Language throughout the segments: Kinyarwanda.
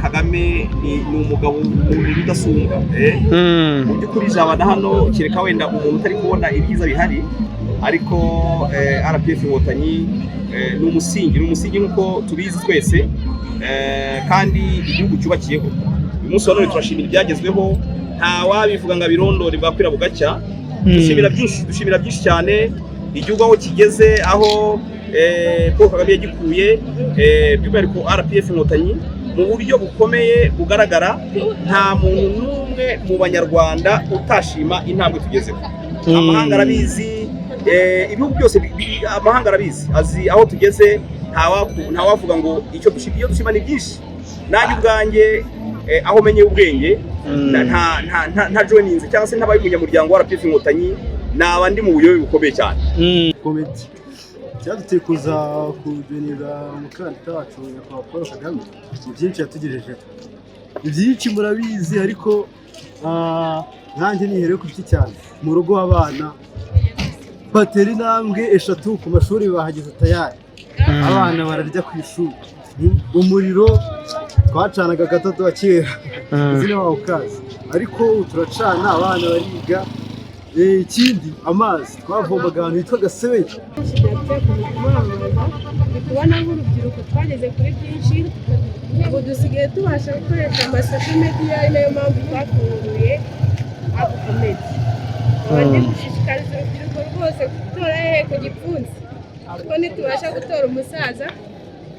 Kagame ni umugabo udasumbwa mu by'ukuri jabana hano kereka wenda umuntu utari kubona ibyiza bihari ariko RPF Inkotanyi ni umusingi nk'uko tubizi twese kandi igihugu cyubakiyeho uyu munsi wa none turashimira ibyagezweho nta wabivuga ngo abirondore bwakwira bugacya dushimira byinshi cyane igihugu aho kigeze aho Paul Kagame yagikuye by'umwihariko RPF Inkotanyi mu buryo bukomeye bugaragara nta muntu n'umwe mu banyarwanda utashima intambwe tugezeho amahanga arabizi ibihugu byose amahanga arabizi azi aho tugeze nta wavuga ngo icyo dushima ni byinshi nanjye ubwanjye aho menyeye ubwenge nta joininze cyangwa se ntabaye umunyamuryango wa RPF Inkotanyi naba ndi mu buyobe bukomeye cyane komedi cyaduteye kuza kugenera umukandida wacu nyakubahwa Paul Kagame ni byinshi yatugejejeho ni byinshi murabizi ariko nanjye nihereye ku giti cyane mu rugo abana batera intambwe 3 ku mashuri bahageze tayari abana bararya ku ishuri umuriro twacanaga gatatu wa kera izina wawo kazi ariko turacana abana bariga ikindi amazi twavomaga ahantu hitwa Gasebeya kubona nk'urubyiruko twageze kuri byinshi ubu dusigaye tubasha gukoresha amasosho media ari nayo mpamvu twafunguye ako komedi abandi gushishikariza urubyiruko rwose gutora ku gipfunsi kuko nitubasha gutora umusaza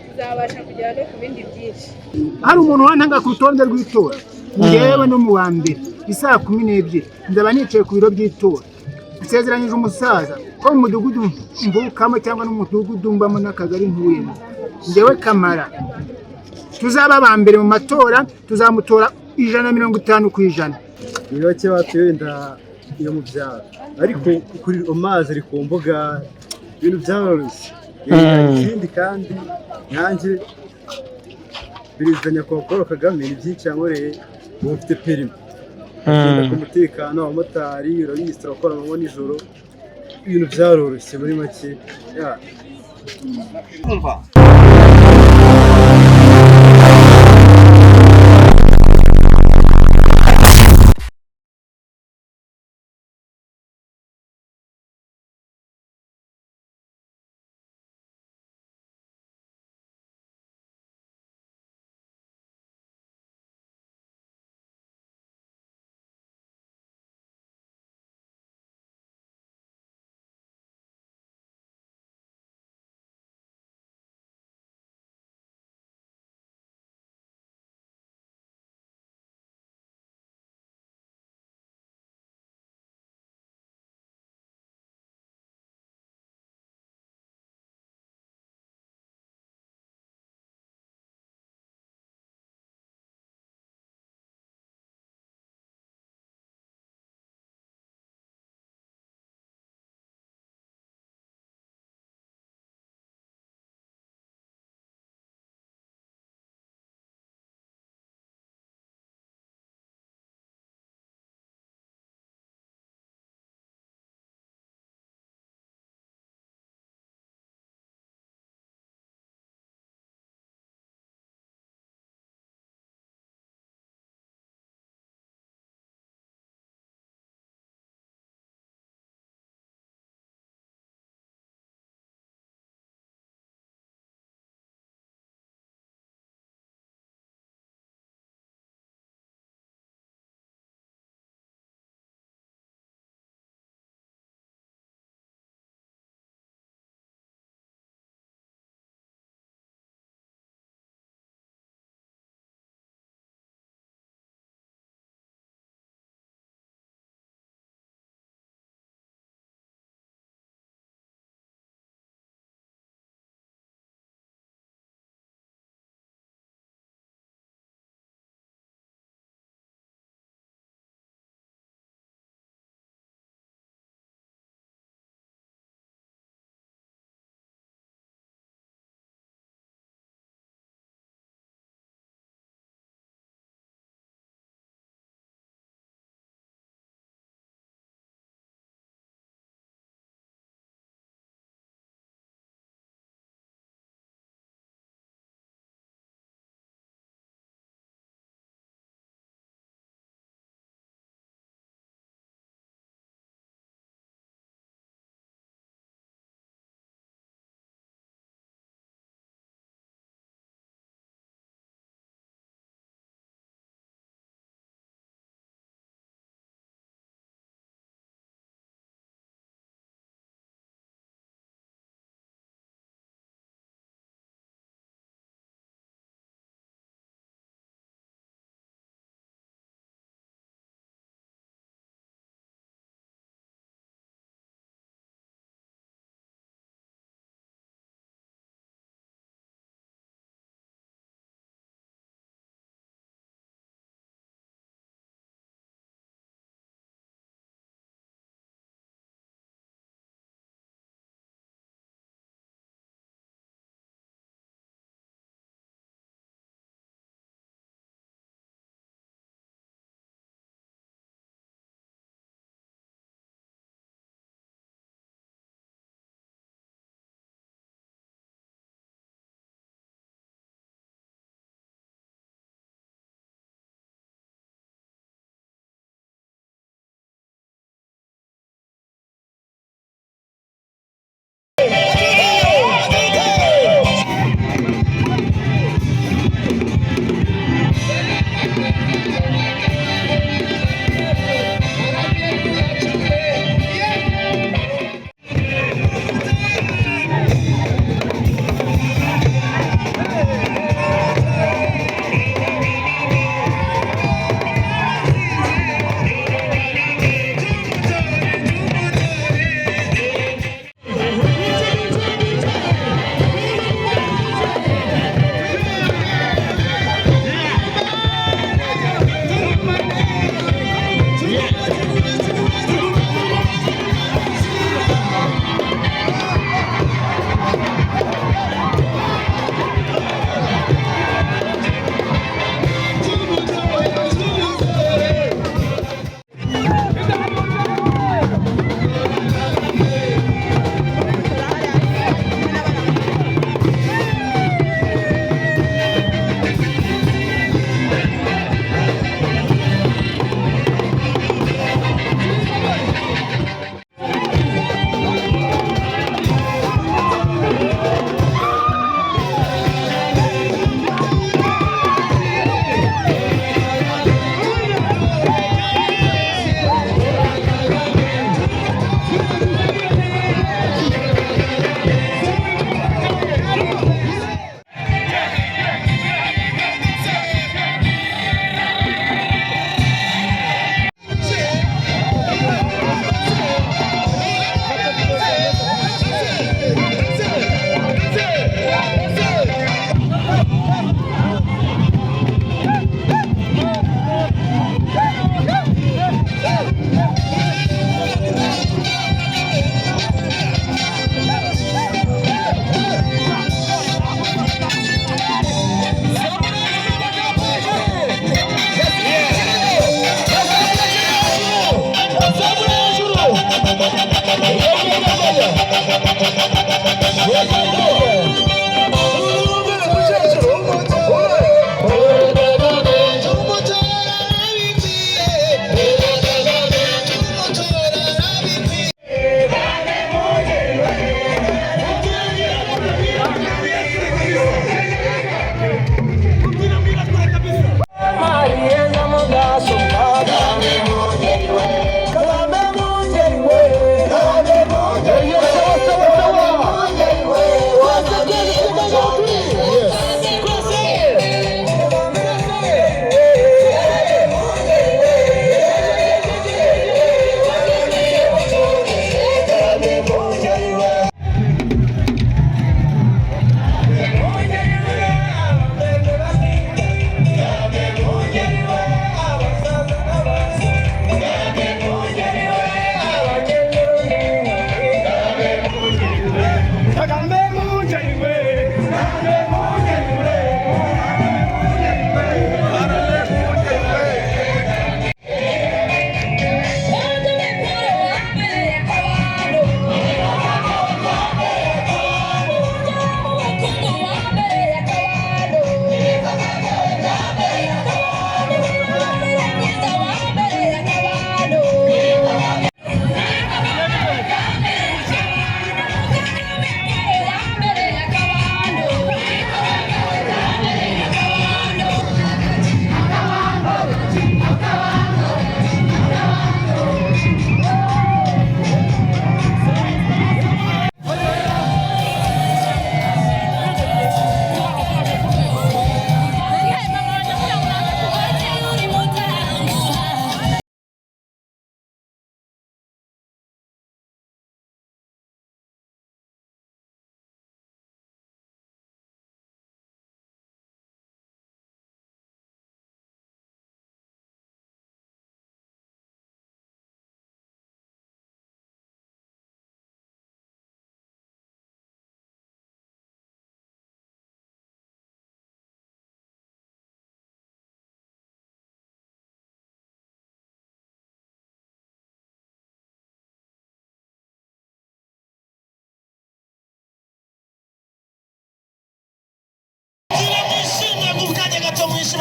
tuzabasha kugera no ku bindi byinshi hari umuntu wantanga ku rutonde rw'itora ngewe no mu wa mbere isaha 12 ndaba nicaye ku biro by'itora nsezeranyije umusaza ko mu mudugudu mbukamo cyangwa no mu mudugudu mbamo n'akagari ntuyemo ngewe Kamara tuzaba ba mbere mu matora tuzamutora 150%. niba bake batwenda iyo mu byaro ariko kuri amazi ari ku mbuga ibintu byaroroshye ikindi kandi nanjye perezida nyakubahwa Paul Kagame ni byinshi yankoreye ubu mfite perimi ku mutekano abamotari urabizi turakora amanywa nijoro ibintu byaroroshye muri make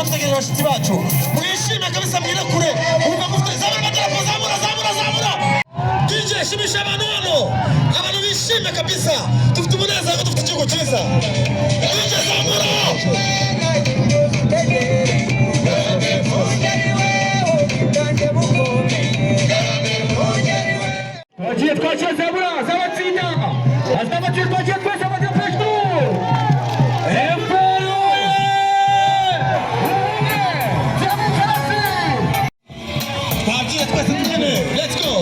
turimo tutegereje abashyitsi bacu mwishime kabisa mwire kure umva mufite zamura amadarapo zamura DJ shimisha abantu hano abantu bishime kabisa dufite umunezero dufite igihugu cyiza DJ zamura Twagiye zabura zabatsinda azabatsinda twagiye twese abadepeshtu twagiye twese tugene let's go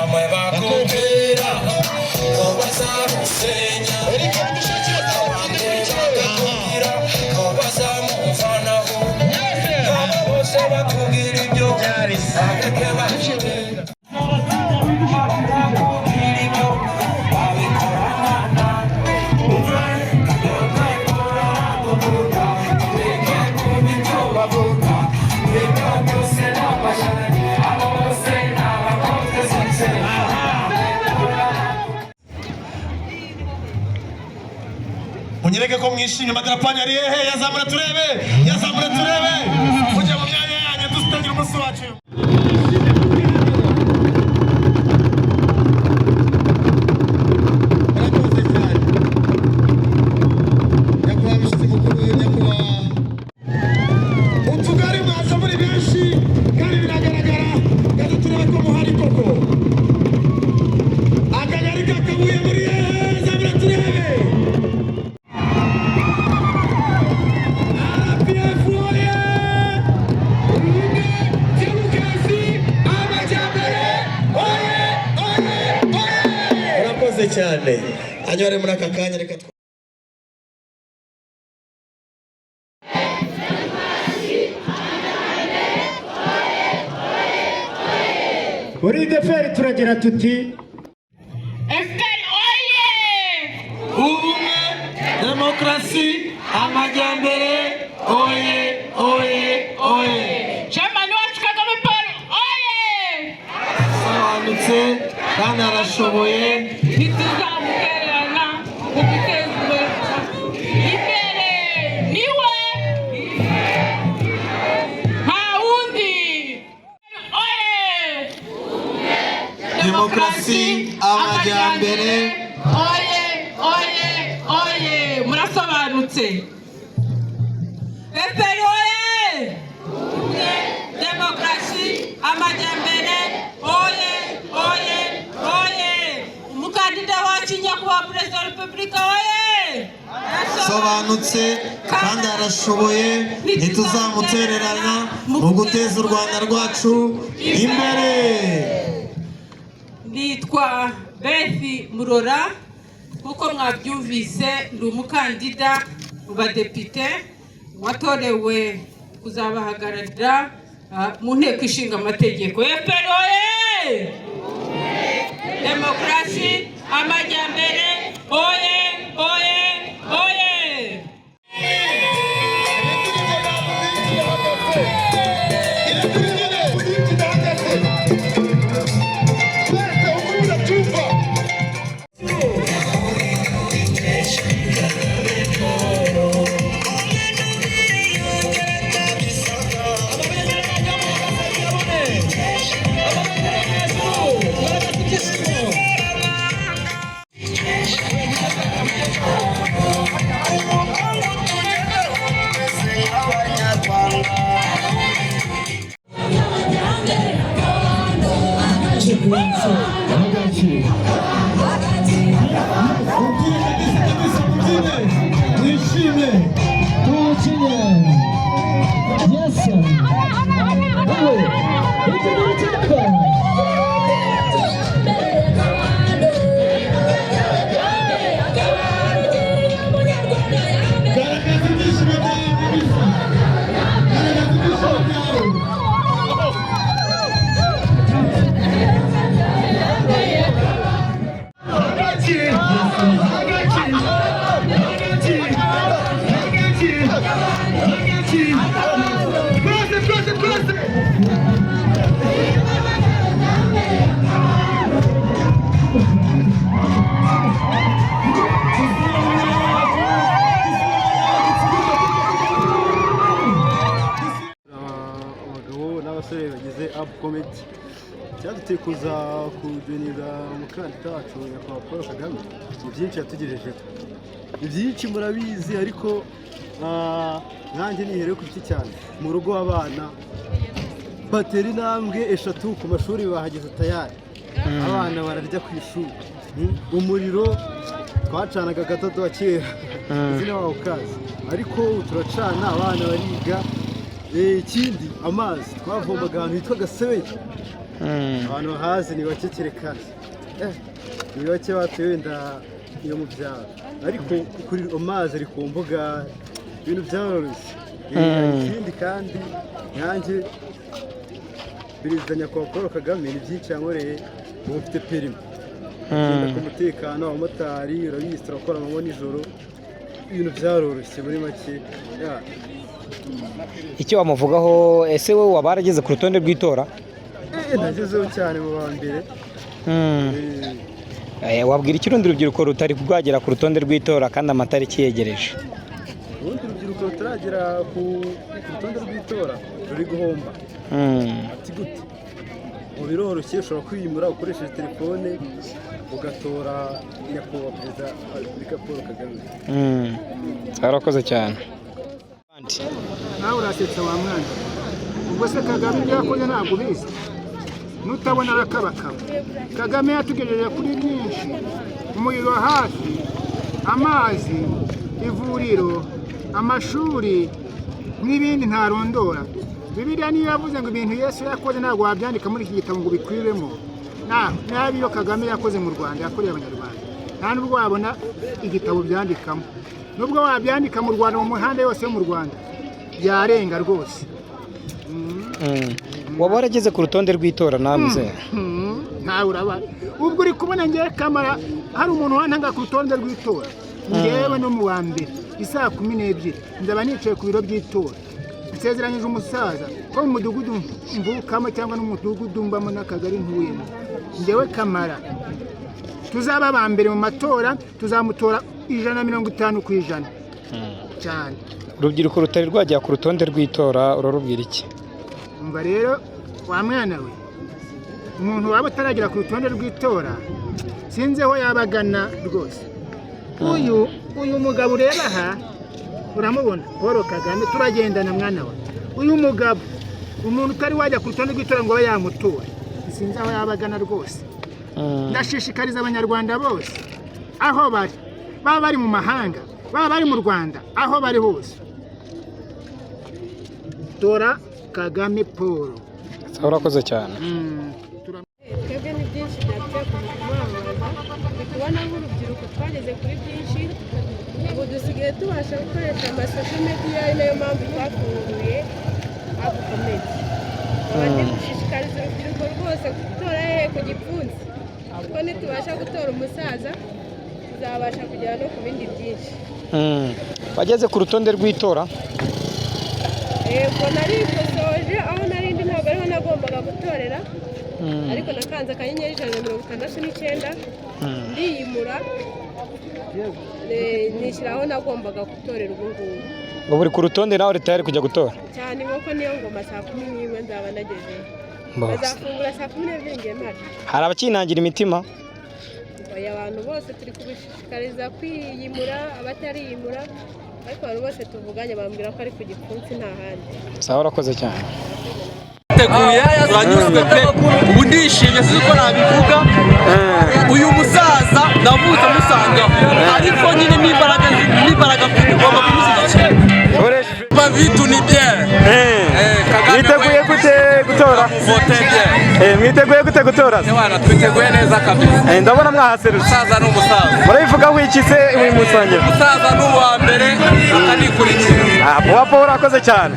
amwe bakubwira ko bazarusenya eriko dushakira abandikira ko bazamuvanaho abo bose bakubwira ibyo byari sagake bakibera munyereke ko mwishimye amadarapo ari hehe yazamura turebe kujya mu myanya yanyu dutangira umunsi wacu murakoze cyane nyakubahwa mushyitsi mukuru nyakubahwa utugari mwaza muri benshi kandi biragaragara kandi turebe ko muhari koko akagari kakabuye muri hehe zamura turebe cyane anyore muri aka kanya reka muri deferi turagira tuti FPR oye ubumwe demokarasi amajyambere oye Chairman wacu Kagame Paul oye asobanutse kandi arashoboye ntituzamutererana mu guteza imbere niwe nta wundi oye demokarasi amajyambere oye murasobanutse FPR oye demokarasi amajyambere oye umukandida wacu nyakubahwa perezida wa repubulika oye asobanutse kandi arashoboye ntituzamutererana mu guteza u Rwanda rwacu imbere. nitwa Bethi Murora kuko mwabyumvise ndi umukandida mu badepite watorewe kuzabahagararira mu nteko ishinga amategeko FPR oye demokarasi amajyambere oye up comedy. Cyaduteye kuza kugenera umukandida wacu nyakubahwa Paul Kagame, ni byinshi yatugejejeho, ni byinshi murabizi, ariko nanjye nihereye ku giti cyane. Mu rugo abana batera intambwe 3 ku mashuri bahageze tayari, abana bararya ku ishuri, umuriro twacanaga gatatu wa kera izina wawe ukazi, ariko turacana abana bariga. Ikindi amazi twavomaga ahantu hitwa Gasebeya, abantu bahazi ni bake kerekana, ni bake batuye wenda iyo mu byaro, ariko kuri amazi ari ku mbuga ibintu byaroroshye. Ikindi kandi nanjye perezida nyakubahwa Paul Kagame ni byinshi yankoreye, ubu mfite perimi ku mutekano, abamotari urabizi turakora amanywa nijoro, ibintu byaroroshye muri make. Icyo wamuvugaho, ese wowe waba warageze ku rutonde rw'itora? Nagezeho cyane mu ba mbere. Wabwira ikirundi rubyiruko rutari rwagera ku rutonde rw'itora kandi amatariki yegereje? Urundi rubyiruko rutaragera ku rutonde rw'itora ruri guhomba. Ati gute? Mu biroroshye ushobora kwiyimura ukoresheje telefone ugatora nyakubahwa perezida wa Repubulika Paul Kagame. Warakoze cyane. Nawe urasetsa wa mwana, ubwo se Kagame ibyo yakoze ntabwo ubizi? Nutabona arakabakaba. Kagame yatugejeje kuri byinshi: umuriro hafi, amazi, ivuriro, amashuri n'ibindi ntarondora. Bibiliya niyo yavuze ngo ibintu Yesu yakoze ntabwo wabyandika muri iki gitabo ngo bikwiremo. Nabi yo Kagame yakoze mu Rwanda, yakoreye abanyarwanda, nta nubwo wabona igitabo byandikamo. Nubwo wabyandika mu Rwanda, mu muhanda yose yo mu Rwanda byarenga rwose. Waba warageze ku rutonde rw'itora namwe? Ntawe uraba. Ubwo uri kubona ngiye kamara hari umuntu wantanga ku rutonde rw'itora, ngewe no mu wa mbere isaa 12 ndaba nicaye ku biro by'itora, nsezeranyije umusaza ko mu mudugudu mvukamo cyangwa n'umudugudu mbamo n'akagari ntuyemo, ngewe kamara tuzaba ba mbere mu matora, tuzamutora 150% cyane. Urubyiruko rutari rwajya ku rutonde rw'itora urarubwira iki? Umva rero wa mwana we, umuntu waba utaragera ku rutonde rw'itora sinzeho yabagana rwose. Uyu mugabo ureba aha uramubona, Paul Kagame, turagendana mwana we. Uyu mugabo, umuntu utari wajya ku rutonde rw'itora ngo abe yamutora, sinzeho yabagana rwose. Ndashishikariza abanyarwanda bose aho bari, baba bari mu mahanga, baba bari mu Rwanda, aho bari hose, tora Kagame Paul. Urakoze cyane. Twebwe ni byinshi byateye kumwamamaza, tubona nk'urubyiruko twageze kuri byinshi, ubu dusigaye tubasha gukoresha amasosho media, ari nayo mpamvu twafunguye Up Comedy. Abandi gushishikariza urubyiruko rwose gutora ku gipfunsi, kuko nitubasha gutora umusaza tuzabasha kugera no ku bindi byinshi. Wageze ku rutonde rw'itora? Yego, narikosoje, aho narindi ntabwo ariho nagombaga gutorera, ariko nakanze akanyenyeri 169 ndiyimura, nishyiraho nagombaga gutorera ubu ngubu. Ubu uri ku rutonde nawe ritari kujya gutora? Cyane nk'uko niyo ngoma saa 11 nzaba nagezeyo. Bazafungura saa 12 ngiye mpari. Hari abakinangira imitima? Oya, abantu bose turi kubishishikariza kwiyimura, abatariyimura, ariko abantu bose tuvuganye bambwira ko ari ku gipfunsi nta handi. Sawa, urakoze cyane. Teguye turanyuzwe pe, ubu ndishimye sinko nabivuga. Uyu musaza navuze musanga, ariko nyine n'imbaraga ngomba kumushyigikira. Vitu ni bien. Mwiteguye gute gutora? Mwiteguye gute gutora? Twiteguye neza kabisa. Ndabona mwahaserutse. Umusaza ni umusaza. Murabivuga wiki se uyu musangiro? Umusaza ni uwa mbere akanikurikira. Paul urakoze cyane.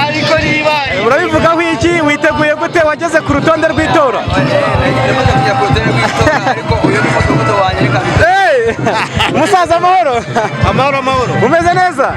Ariko nibaye. Murabivuga wiki, witeguye gute wageze ku rutonde rw'itora? Ariko uyu ni umudugudu wanjye kabisa. Umusaza amahoro. Amahoro. Umeze neza?